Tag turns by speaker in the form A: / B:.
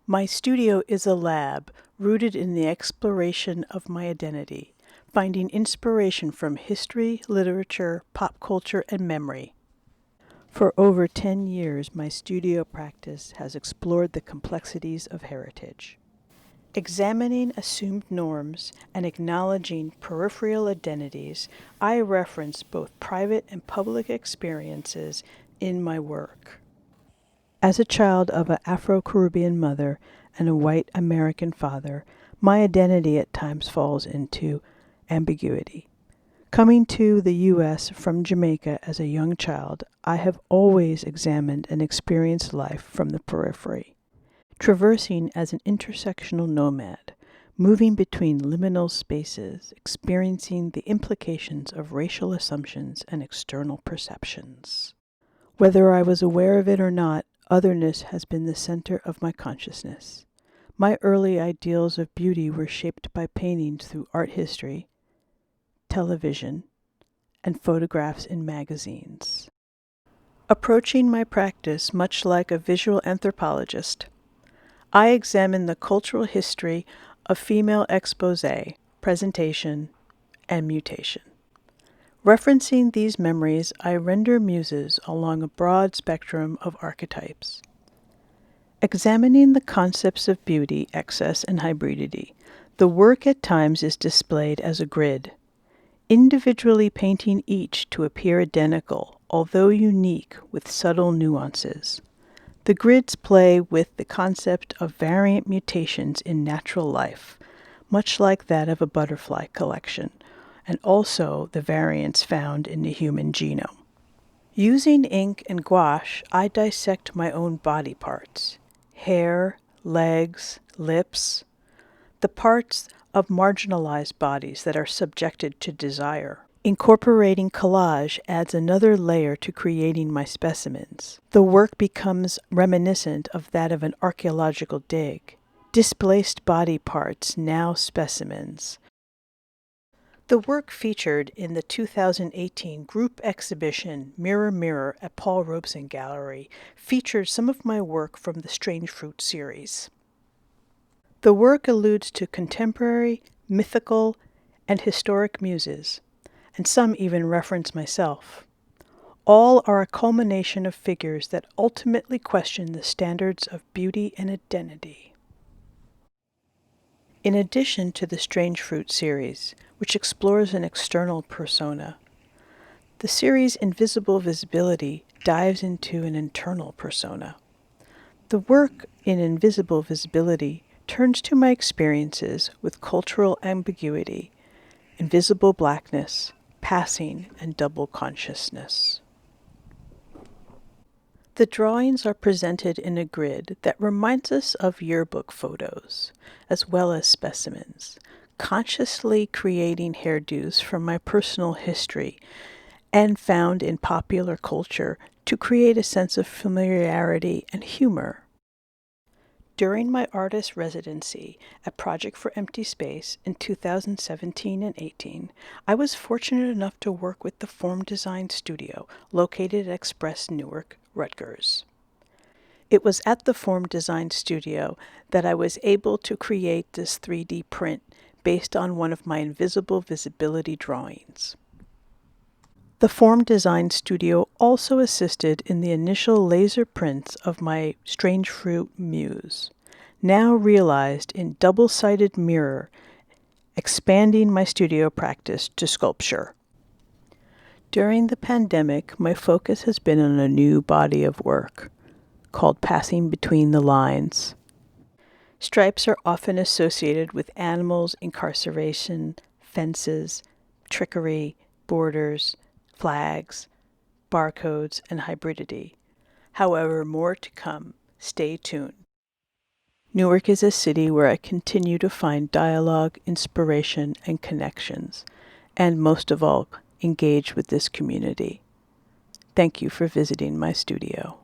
A: My studio is a lab rooted in the exploration of my identity, finding inspiration from history, literature, pop culture, and memory. For over 10 years, my studio practice has explored the complexities of heritage. Examining assumed norms and acknowledging peripheral identities, I reference both private and public experiences in my work. As a child of an Afro-Caribbean mother and a white American father, my identity at times falls into ambiguity. Coming to the U.S. from Jamaica as a young child, I have always examined and experienced life from the periphery, traversing as an intersectional nomad, moving between liminal spaces, experiencing the implications of racial assumptions and external perceptions. Whether I was aware of it or not, otherness has been the center of my consciousness. My early ideals of beauty were shaped by paintings through art history, television, and photographs in magazines. Approaching my practice much like a visual anthropologist, I examine the cultural history of female exposé, presentation, and mutation. Referencing these memories, I render muses along a broad spectrum of archetypes. Examining the concepts of beauty, excess, and hybridity, the work at times is displayed as a grid, individually painting each to appear identical, although unique with subtle nuances. The grids play with the concept of variant mutations in natural life, much like that of a butterfly collection, and also the variants found in the human genome. Using ink and gouache, I dissect my own body parts, hair, legs, lips, the parts of marginalized bodies that are subjected to desire. Incorporating collage adds another layer to creating my specimens. The work becomes reminiscent of that of an archaeological dig. Displaced body parts, now specimens. The work featured in the 2018 group exhibition Mirror Mirror at Paul Robeson Gallery featured some of my work from the Strange Fruit series. The work alludes to contemporary, mythical, and historic muses, and some even reference myself. All are a culmination of figures that ultimately question the standards of beauty and identity. In addition to the Strange Fruit series, which explores an external persona, the series Invisible Visibility dives into an internal persona. The work in Invisible Visibility turns to my experiences with cultural ambiguity, invisible blackness, passing, and double consciousness. The drawings are presented in a grid that reminds us of yearbook photos, as well as specimens, consciously creating hairdos from my personal history and found in popular culture to create a sense of familiarity and humor. During my artist residency at Project for Empty Space in 2017 and 18, I was fortunate enough to work with the Form Design Studio located at Express Newark, Rutgers. It was at the Form Design Studio that I was able to create this 3D print based on one of my invisible visibility drawings. The Form Design Studio also assisted in the initial laser prints of my Strange Fruit muse, now realized in double-sided mirror, expanding my studio practice to sculpture. During the pandemic, my focus has been on a new body of work called Passing Between the Lines. Stripes are often associated with animals, incarceration, fences, trickery, borders, flags, barcodes, and hybridity. However, more to come. Stay tuned. Newark is a city where I continue to find dialogue, inspiration, and connections, and most of all, engage with this community. Thank you for visiting my studio.